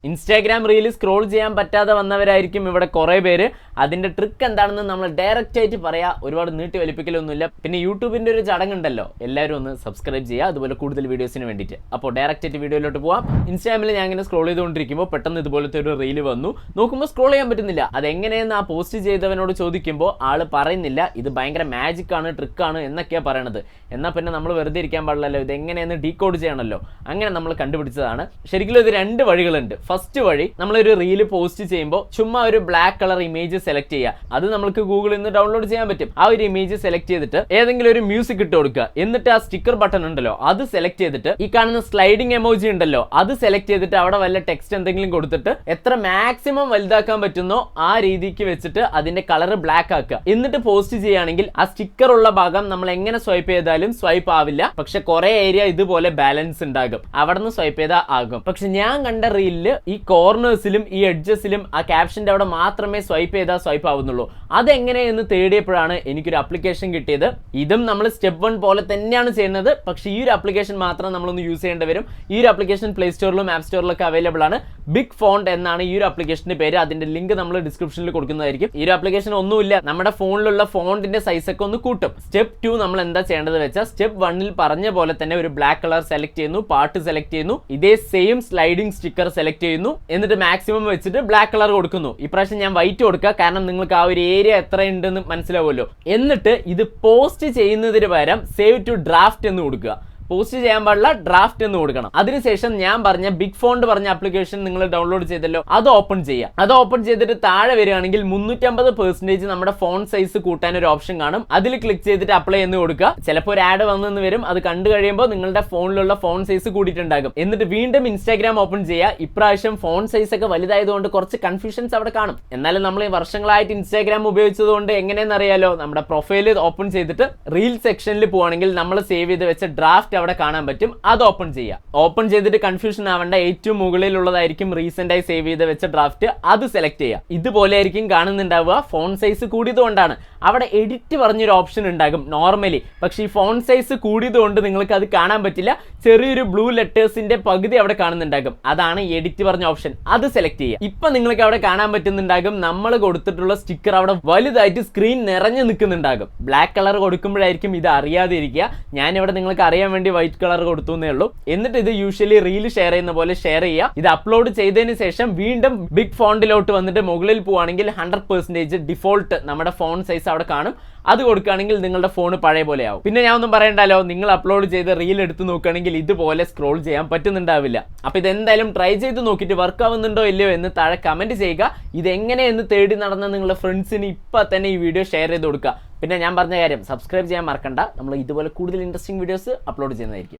Instagram reel scroll ചെയ്യാൻ പറ്റാതെ വന്നവരായിരിക്കും ഇവിടെ കുറേ പേര്. അതിൻ്റെ ട്രിക്ക് എന്താണെന്ന് നമ്മൾ ഡയറക്റ്റ് ആയിട്ട് പറയാം, ഒരുപാട് നീട്ടി വലിപ്പിക്കലൊന്നുമില്ല. പിന്നെ യൂട്യൂബിൻ്റെ ഒരു ചടങ്ങുണ്ടല്ലോ, എല്ലാവരും ഒന്ന് സബ്സ്ക്രൈബ് ചെയ്യുക അതുപോലെ കൂടുതൽ വീഡിയോസിന് വേണ്ടിയിട്ട്. അപ്പോൾ ഡയറക്റ്റ് ആയിട്ട് വീഡിയോയിലോട്ട് പോവാം. ഇൻസ്റ്റാഗ്രാമിൽ ഞാൻ ഇങ്ങനെ സ്ക്രോൾ ചെയ്തുകൊണ്ടിരിക്കുമ്പോൾ പെട്ടെന്ന് ഇതുപോലത്തെ ഒരു റീൽ വന്നു. നോക്കുമ്പോൾ സ്ക്രോൾ ചെയ്യാൻ പറ്റുന്നില്ല. അതെങ്ങനെയെന്ന് ആ പോസ്റ്റ് ചെയ്തവനോട് ചോദിക്കുമ്പോൾ ആൾ പറയുന്നില്ല, ഇത് ഭയങ്കര മാജിക്കാണ്, ട്രിക്കാണ് എന്നൊക്കെയാണ് പറയണത്. എന്നാൽ പിന്നെ നമ്മൾ വെറുതെ ഇരിക്കാൻ പാടില്ലല്ലോ, ഇതെങ്ങനെയെന്ന് ഡീകോഡ് ചെയ്യണമല്ലോ. അങ്ങനെ നമ്മൾ കണ്ടുപിടിച്ചതാണ്. ശരിക്കും ഇത് രണ്ട് വഴികളുണ്ട്. ഫസ്റ്റ് വഴി, നമ്മളൊരു റീല് പോസ്റ്റ് ചെയ്യുമ്പോൾ ചുമ്മാ ഒരു ബ്ലാക്ക് കളർ ഇമേജ് സെലക്ട് ചെയ്യുക. അത് നമുക്ക് ഗൂഗിളിൽ നിന്ന് ഡൗൺലോഡ് ചെയ്യാൻ പറ്റും. ആ ഒരു ഇമേജ് സെലക്ട് ചെയ്തിട്ട് ഏതെങ്കിലും ഒരു മ്യൂസിക് ഇട്ട് കൊടുക്കുക. എന്നിട്ട് ആ സ്റ്റിക്കർ ബട്ടൺ ഉണ്ടല്ലോ അത് സെലക്ട് ചെയ്തിട്ട് ഈ കാണുന്ന സ്ലൈഡിംഗ് എമോജി ഉണ്ടല്ലോ അത് സെലക്ട് ചെയ്തിട്ട് അവിടെ വല്ല ടെക്സ്റ്റ് എന്തെങ്കിലും കൊടുത്തിട്ട് എത്ര മാക്സിമം വലുതാക്കാൻ പറ്റുന്നോ ആ രീതിക്ക് വെച്ചിട്ട് അതിന്റെ കളർ ബ്ലാക്ക് ആക്കുക. എന്നിട്ട് പോസ്റ്റ് ചെയ്യുകയാണെങ്കിൽ ആ സ്റ്റിക്കർ ഉള്ള ഭാഗം നമ്മൾ എങ്ങനെ സ്വൈപ്പ് ചെയ്താലും സ്വൈപ്പ് ആവില്ല. പക്ഷെ കുറെ ഏരിയ ഇതുപോലെ ബാലൻസ് ഉണ്ടാകും, അവിടെ നിന്ന് സ്വൈപ്പ് ചെയ്താൽ ആകും. പക്ഷെ ഞാൻ കണ്ട റീലില് ഈ കോർണേഴ്സിലും ഈ എഡ്ജസിലും ആ ക്യാപ്ഷന്റെ അവിടെ മാത്രമേ സ്വൈപ്പ് ചെയ്താൽ സ്വൈപ്പ് ആവുന്നുള്ളൂ. അതെങ്ങനെയെന്ന് തേടിയപ്പോഴാണ് എനിക്കൊരു ആപ്ലിക്കേഷൻ കിട്ടിയത്. ഇതും നമ്മൾ സ്റ്റെപ്പ് 1 പോലെ തന്നെയാണ് ചെയ്യുന്നത്. പക്ഷേ ഈ ഒരു ആപ്ലിക്കേഷൻ മാത്രം നമ്മളൊന്ന് യൂസ് ചെയ്യേണ്ടി വരും. ഈ ഒരു ആപ്ലിക്കേഷൻ പ്ലേ സ്റ്റോറിലും ആപ്പ് സ്റ്റോറിലൊക്കെ അവൈലബിൾ ആണ്. ബിഗ് ഫോണ്ട് എന്നാണ് ഈ ഒരു ആപ്ലിക്കേഷന്റെ പേര്. അതിന്റെ ലിങ്ക് നമ്മൾ ഡിസ്ക്രിപ്ഷനിൽ കൊടുക്കുന്നതായിരിക്കും. ഈ ഒരു ആപ്ലിക്കേഷൻ ഒന്നുമില്ല, നമ്മുടെ ഫോണിലുള്ള ഫോണ്ടിന്റെ സൈസ് ഒക്കെ ഒന്ന് കൂട്ടും. സ്റ്റെപ്പ് 2 നമ്മൾ എന്താ ചെയ്യേണ്ടത് വെച്ചാൽ സ്റ്റെപ്പ് 1 പറഞ്ഞ പോലെ തന്നെ ഒരു ബ്ലാക്ക് കളർ സെലക്ട് ചെയ്യുന്നു, പാട്ട് സെലക്ട് ചെയ്യുന്നു, ഇതേ സെയിം സ്ലൈഡിംഗ് സ്റ്റിക്കർ സെലക്ട് ചെയ്യുന്നു, എന്നിട്ട് മാക്സിമം വെച്ചിട്ട് ബ്ലാക്ക് കളർ കൊടുക്കുന്നു. ഇപ്രാവശ്യം ഞാൻ വൈറ്റ് കൊടുക്കുക, കാരണം നിങ്ങൾക്ക് ആ ഒരു ഏരിയ എത്ര ഉണ്ടെന്ന് മനസ്സിലാവുമല്ലോ. എന്നിട്ട് ഇത് പോസ്റ്റ് ചെയ്യുന്നതിന് പകരം സേവ് ടു ഡ്രാഫ്റ്റ് എന്ന് കൊടുക്കുക. പോസ്റ്റ് ചെയ്യാൻ പാടില്ല, ഡ്രാഫ്റ്റ് എന്ന് കൊടുക്കണം. അതിനുശേഷം ഞാൻ പറഞ്ഞ ബിഗ് ഫോണ്ട് പറഞ്ഞ ആപ്ലിക്കേഷൻ നിങ്ങൾ ഡൗൺലോഡ് ചെയ്തല്ലോ, അത് ഓപ്പൺ ചെയ്യുക. അത് ഓപ്പൺ ചെയ്തിട്ട് താഴെ വരികയാണെങ്കിൽ 350% നമ്മുടെ ഫോൺ സൈസ് കൂട്ടാൻ ഒരു ഓപ്ഷൻ കാണും. അതിൽ ക്ലിക്ക് ചെയ്തിട്ട് അപ്ലൈ എന്ന് കൊടുക്കുക. ചിലപ്പോൾ ഒരു ആഡ് വന്നെന്ന് വരും. അത് കണ്ടു കഴിയുമ്പോൾ നിങ്ങളുടെ ഫോണിലുള്ള ഫോൺ സൈസ് കൂടിയിട്ടുണ്ടാകും. എന്നിട്ട് വീണ്ടും ഇൻസ്റ്റാഗ്രാം ഓപ്പൺ ചെയ്യുക. ഇപ്രാവശ്യം ഫോൺ സൈസ് ഒക്കെ വലുതായതുകൊണ്ട് കുറച്ച് കൺഫ്യൂഷൻസ് അവിടെ കാണും. എന്നാലും നമ്മൾ വർഷങ്ങളായിട്ട് ഇൻസ്റ്റാഗ്രാം ഉപയോഗിച്ചതുകൊണ്ട് എങ്ങനെയെന്ന് അറിയാലോ, നമ്മുടെ പ്രൊഫൈൽ ഓപ്പൺ ചെയ്തിട്ട് റീൽ സെക്ഷനിൽ പോവാണെങ്കിൽ നമ്മൾ സേവ് ചെയ്ത് വെച്ച ഡ്രാഫ്റ്റ് അവിടെ കാണാൻ പറ്റും. അത് ഓപ്പൺ ചെയ്യുക. ഓപ്പൺ ചെയ്തിട്ട് കൺഫ്യൂഷൻ ആവേണ്ട, ഏറ്റവും മുകളിലുള്ളതായിരിക്കും റീസെന്റ് ആയി സേവ് ചെയ്ത് വെച്ച ഡ്രാഫ്റ്റ്. അത് സെലക്ട് ചെയ്യുക. ഇതുപോലെ ആയിരിക്കും കാണുന്നുണ്ടാവുക. Phone size കൂടിയതുകൊണ്ടാണ്. അവിടെ എഡിറ്റ് പറഞ്ഞൊരു ഓപ്ഷൻ ഉണ്ടാകും നോർമലി. പക്ഷേ ഈ ഫോൺ സൈസ് കൂടിയതുകൊണ്ട് നിങ്ങൾക്ക് അത് കാണാൻ പറ്റില്ല. ചെറിയൊരു ബ്ലൂ ലെറ്റേഴ്സിന്റെ പകുതി അവിടെ കാണുന്നുണ്ടാകും. അതാണ് എഡിറ്റ് പറഞ്ഞ ഓപ്ഷൻ. അത് സെലക്ട് ചെയ്യുക. ഇപ്പൊ നിങ്ങൾക്ക് അവിടെ കാണാൻ പറ്റുന്നുണ്ടാകും നമ്മൾ കൊടുത്തിട്ടുള്ള സ്റ്റിക്കർ അവിടെ വലുതായിട്ട് സ്ക്രീൻ നിറഞ്ഞു നിൽക്കുന്നുണ്ടാകും. ബ്ലാക്ക് കളർ കൊടുക്കുമ്പോഴായിരിക്കും ഇത് അറിയാതെ ഇരിക്കുക. ഞാനിവിടെ നിങ്ങൾക്ക് അറിയാൻ വേണ്ടി വൈറ്റ് കളർ കൊടുത്തു എന്നേ ഉള്ളൂ. എന്നിട്ട് ഇത് യൂഷ്വലി റീൽ ഷെയർ ചെയ്യുന്ന പോലെ ഷെയർ ചെയ്യുക. ഇത് അപ്ലോഡ് ചെയ്തതിന് ശേഷം വീണ്ടും ബിഗ് ഫോണ്ടിലോട്ട് വന്നിട്ട് മുകളിൽ പോവുകയാണെങ്കിൽ 100% ഡിഫോൾട്ട് നമ്മുടെ ഫോൺ സൈസ് അവിടെ കാണും. അത് കൊടുക്കുകയാണെങ്കിൽ നിങ്ങളുടെ ഫോൺ പഴയ പോലെ ആവും. പിന്നെ ഞാൻ ഒന്നും പറയണ്ടല്ലോ, നിങ്ങൾ അപ്ലോഡ് ചെയ്ത റീൽ എടുത്ത് നോക്കുകയാണെങ്കിൽ ഇതുപോലെ സ്ക്രോൾ ചെയ്യാൻ പറ്റുന്നുണ്ടാവില്ല. അപ്പോൾ ഇതെന്തായാലും ട്രൈ ചെയ്ത് നോക്കിയിട്ട് വർക്ക് ആവുന്നുണ്ടോ ഇല്ലയോ എന്ന് താഴെ കമന്റ് ചെയ്യുക. ഇതെങ്ങനെയെന്ന് തേടി നടന്ന നിങ്ങളുടെ ഫ്രണ്ട്സിന് ഇപ്പം തന്നെ ഈ വീഡിയോ ഷെയർ ചെയ്ത് കൊടുക്കുക. പിന്നെ ഞാൻ പറഞ്ഞ കാര്യം, സബ്സ്ക്രൈബ് ചെയ്യാൻ മറക്കണ്ട. നമ്മൾ ഇതുപോലെ കൂടുതൽ ഇൻട്രസ്റ്റിംഗ് വീഡിയോസ് അപ്ലോഡ് ചെയ്യുന്നതായിരിക്കും.